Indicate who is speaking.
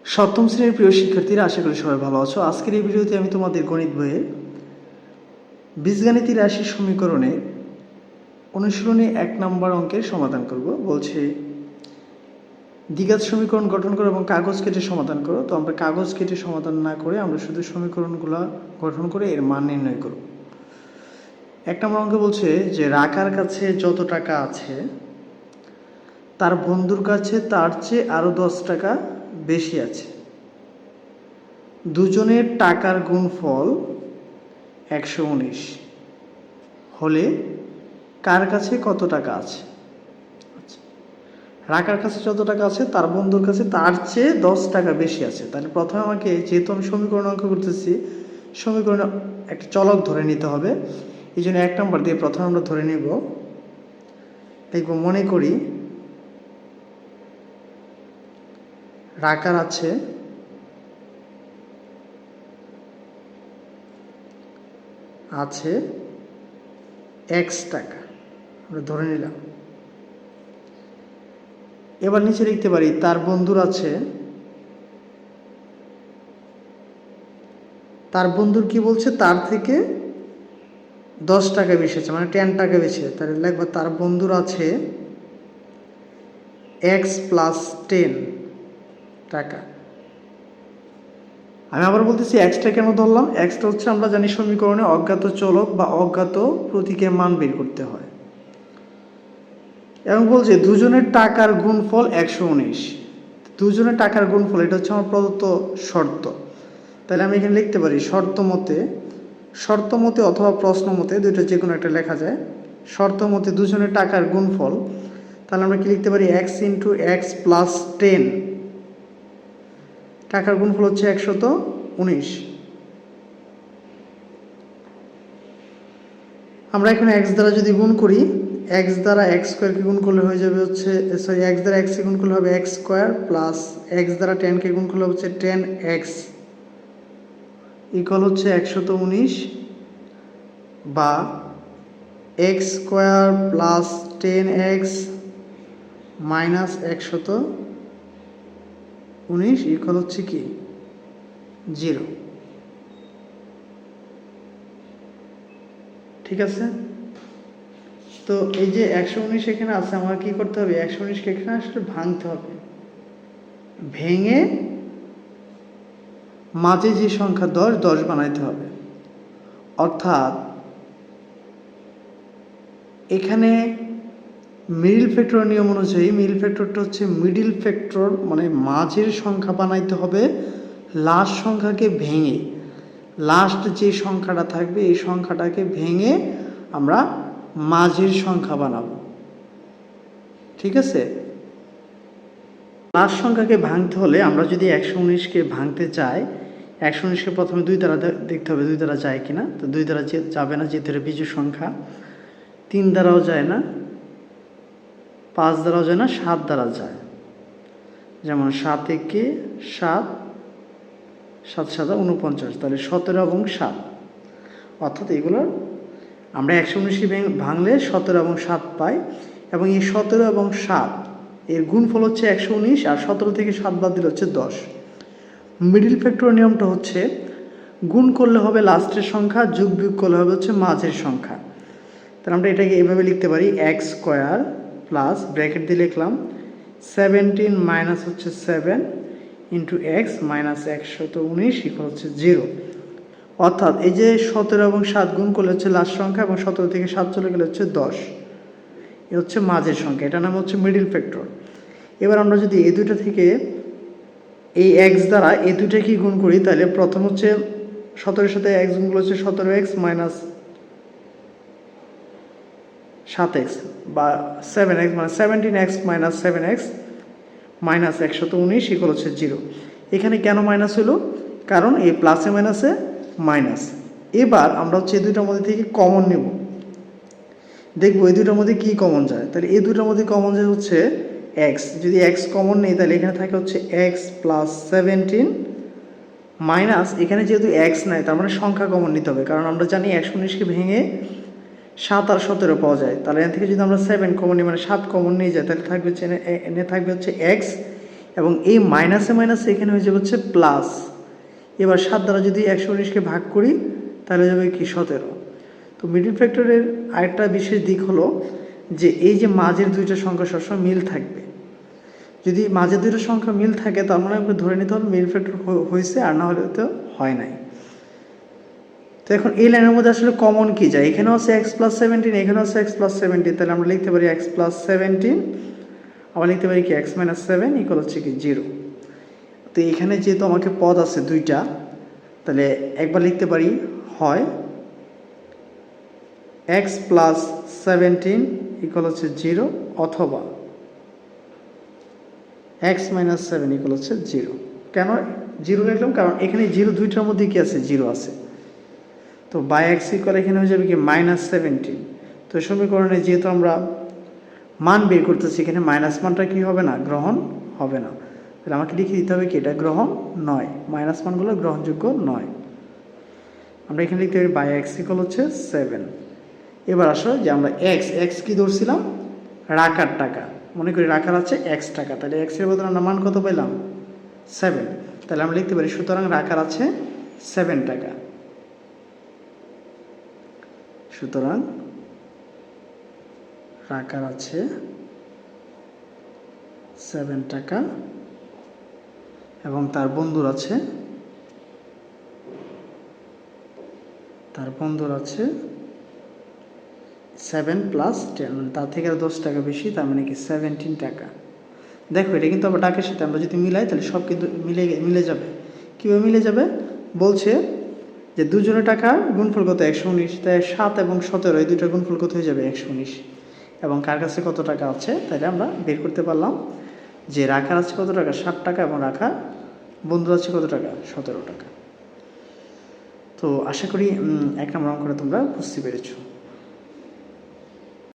Speaker 1: সপ্তম শ্রেণীর প্রিয় শিক্ষার্থীরা, আশা করি সবাই ভালো আছো। আজকের এই ভিডিওতে আমি তোমাদের গণিত বইয়ের বীজগাণিতিক রাশি সমীকরণে অনুশীলনী 1 নম্বর অঙ্কের সমাধান করব। বলছে দ্বিঘাত সমীকরণ গঠন করো এবং কাগজ কেটে সমাধান করো। তো আমরা কাগজ কেটে সমাধান না করে আমরা শুধু সমীকরণগুলো গঠন করে এর মান নির্ণয় করব। 1 নম্বর অঙ্কে বলছে যে রাকার কাছে যত টাকা আছে তার বন্ধুর কাছে তার চেয়ে আরও 10 টাকা বেশি আছে। দুজনের টাকার গুণফল 119 হলে কার কাছে কত টাকা আছে? রাকার কাছে যত টাকা আছে তার বন্ধুর কাছে তার চেয়ে 10 টাকা বেশি আছে। তাহলে প্রথমে আমাকে, যেহেতু আমি সমীকরণ অঙ্ক করতেছি, সমীকরণে একটা চলক ধরে নিতে হবে। এই জন্য 1 নম্বর দিয়ে প্রথমে আমরা ধরে নেব, দেখব, মনে করি রাকার আছে x টাকা, আমরা ধরে নিলাম। এবার নিচে লিখতে পারি তার বন্ধুর কি বলছে, তার থেকে 10 টাকা বেশি আছে, মানে 10 টাকা বেশি। তাহলে লিখবো তার বন্ধুর আছে x প্লাস 10 টাকা। আমি আবার বলতেছি এক্সটা কেন ধরলাম। এক্সটা হচ্ছে, আমরা জানি সমীকরণে অজ্ঞাত চলক বা অজ্ঞাত প্রতীকের মান বের করতে হয়। এবং বলছে দুজনের টাকার গুণফল 119। দুজনের টাকার গুণফল, এটা হচ্ছে আমার প্রদত্ত শর্ত। তাহলে আমি এখানে লিখতে পারি শর্ত মতে অথবা প্রশ্ন মতে, দুইটা যে কোনো একটা লেখা যায়। শর্ত মতে দুজনের টাকার গুণফল, তাহলে আমরা কি লিখতে পারি এক্স ইন্টু এক্স প্লাস 10। টাকার গুণফল হচ্ছে 119। আমরা এখানে এক্স দ্বারা যদি গুণ করি, এক্স দ্বারা এক্স স্কোয়ারকে গুণ করলে হয়ে যাবে হচ্ছে, এক্স দ্বারা এক্সকে গুণ করলে হবে এক্স স্কোয়ার, প্লাস এক্স দ্বারা 10কে গুণ করলে হচ্ছে 10x ইকুয়াল হচ্ছে 119, বা x square plus 10x minus 119 equal হচ্ছে কি 0। ঠিক আছে। তো এই যে 119 এখানে আছে, আমার কি করতে হবে, 119কে এখানে আসলে ভাঙতে হবে। ভেঙে মাঝে যে সংখ্যা 10 বানাইতে হবে। অর্থাৎ এখানে মিডল ফ্যাক্টর নিয়ম অনুযায়ী, মিডল ফ্যাক্টরটা হচ্ছে মিডল ফ্যাক্টর, মানে মাঝের সংখ্যা বানাইতে হবে লাস্ট সংখ্যাকে ভেঙে। লাস্ট যে সংখ্যাটা থাকবে এই সংখ্যাটাকে ভেঙে আমরা মাঝের সংখ্যা বানাবো। ঠিক আছে। লাস্ট সংখ্যাকে ভাঙতে হলে আমরা যদি 119কে ভাঙতে চাই, 119কে প্রথমে 2 দ্বারা দেখতে হবে 2 দ্বারা যায় কিনা। তো 2 দ্বারা যাবে না, যেহেতু এটা বিজোড় সংখ্যা। 3 দ্বারাও যায় না, 5 দ্বারাও যায় না, 7 দ্বারা যায়। যেমন 7 একে 7, 7 7 49, তাহলে 17 এবং 7। অর্থাৎ এগুলোর আমরা 119কে ভাঙলে 17 এবং 7 পাই, এবং এই 17 এবং 7 এর গুণফল হচ্ছে 119, আর 17 থেকে 7 বাদ দিলে হচ্ছে 10। মিডল ফ্যাক্টর নিয়মটা হচ্ছে গুণ করলে হবে লাস্টের সংখ্যা, যোগ বিয়োগ করলে হবে হচ্ছে মাঝের সংখ্যা। তাহলে আমরা এটাকে এভাবে লিখতে পারি, এক্স স্কোয়ার প্লাস ব্র্যাকেট দিয়ে লিখলাম 17 মাইনাস হচ্ছে 7 ইন্টু এক্স মাইনাস 119 ইকুয়াল হচ্ছে 0। অর্থাৎ এই যে 17 এবং 7 গুণ করলে হচ্ছে লাস্ট সংখ্যা, এবং 17 থেকে 7 চলে গেলে হচ্ছে 10। এ হচ্ছে মাঝের সংখ্যা, এটার নাম হচ্ছে মিডল ফ্যাক্টর। এবার আমরা যদি এই দুইটা থেকে এই এক্স দ্বারা এই দুইটাকে গুণ করি, তাহলে প্রথম হচ্ছে 17-এর সাথে এক্স গুণ করলে হচ্ছে 17x মাইনাস 7x, বা 7x মানে 17x minus 7x minus 119 equal হচ্ছে 0। এখানে কেন মাইনাস হলো? কারণ এই প্লাসে মাইনাসে মাইনাস। এবার আমরা হচ্ছে এই দুইটার মধ্যে থেকে কমন নেব, দেখবো এই দুইটার মধ্যে কি কমন যায়। তাহলে এই দুইটার মধ্যে কমন যায় হচ্ছে এক্স। যদি এক্স কমন নেই, তাহলে এখানে থাকে হচ্ছে এক্স প্লাস 17 মাইনাস, এখানে যেহেতু এক্স নাই তার মানে সংখ্যা কমন নিতে হবে, কারণ আমরা জানি 119কে ভেঙে 7 আর 17 পাওয়া যায়। তাহলে এখান থেকে যদি আমরা 7 কমন নিই, মানে 7 কমন নিয়ে যায়, তাহলে থাকবে হচ্ছে এনে থাকবে হচ্ছে এক্স এবং এই মাইনাসে মাইনাসে এখানে হয়ে যাবে হচ্ছে প্লাস। এবার 7 দ্বারা যদি 119কে ভাগ করি তাহলে যাবে কি 17। তো মিডল ফ্যাক্টরের আরেকটা বিশেষ দিক হলো যে এই যে মাঝের দুইটা সংখ্যা সবসময় মিল থাকবে। যদি মাঝের দুইটা সংখ্যা মিল থাকে তার মানে আপনি ধরে নিতে হবে মিডল ফ্যাক্টর হয়েছে, আর না হলে তো হয় নাই। তো এখন এই লাইনের মধ্যে আসলে কমন কি যায়, এখানেও আছে x+17, এখানেও আছে x+17, তাহলে আমরা লিখতে পারি x+17, আবার লিখতে পারি কি x-7 ইকুয়াল হচ্ছে কি 0। তো এখানে যেহেতু আমাকে পদ আছে দুইটা, তাহলে একবার লিখতে পারি হয় x+17 ইকুয়াল হচ্ছে 0 অথবা x-7 ইকুয়াল হচ্ছে 0। কেন 0 লিখলাম? কারণ এখানে 0 দুইটার মধ্যে কি আছে 0 আছে। তো বাই x ইকুয়াল এখানে হয়ে যাবে কি -17। তো সমীকরণে যেহেতু আমরা মান বের করতেছি, এখানে মাইনাস মানটা কি হবে না, গ্রহণ হবে না। তাহলে আমাকে লিখে দিতে হবে কি এটা গ্রহণ নয়, মাইনাস মানগুলো গ্রহণযোগ্য নয়। আমরা এখানে লিখতে পারি বাই x ইকুয়াল হচ্ছে 7। এবার আসো যে আমরা x কি ধরছিলাম, রাখার টাকা, মনে করি রাখার আছে x টাকা, তাহলে x এর বদলে আমরা মান কত পেলাম 7। তাহলে আমরা লিখতে পারি সুতরাং রাখার আছে 7 টাকা। সুতরাং রাখার আছে 7 টাকা এবং তার বন্ধুর আছে 7 + 10, মানে তার থেকে আর 10 টাকা বেশি, তার মানে কি 17 টাকা। দেখো এটা কিন্তু আবার টাকার সাথে আমরা যদি মিলাই তাহলে সব কিন্তু মিলে যাবে। কীভাবে মিলে যাবে বলছে যে দুজনের টাকার গুণফল কত 119, তাই 7 এবং 17 এই দুইটার গুণফল কত হয়ে যাবে 119। এবং কার কাছে কত টাকা আছে তাহলে আমরা বের করতে পারলাম যে রাখার আছে কত টাকা 7 টাকা এবং রাখার বন্ধু আছে কত টাকা 17 টাকা। তো আশা করি 1 নম্বর অঙ্কটা তোমরা বুঝতে পেরেছো।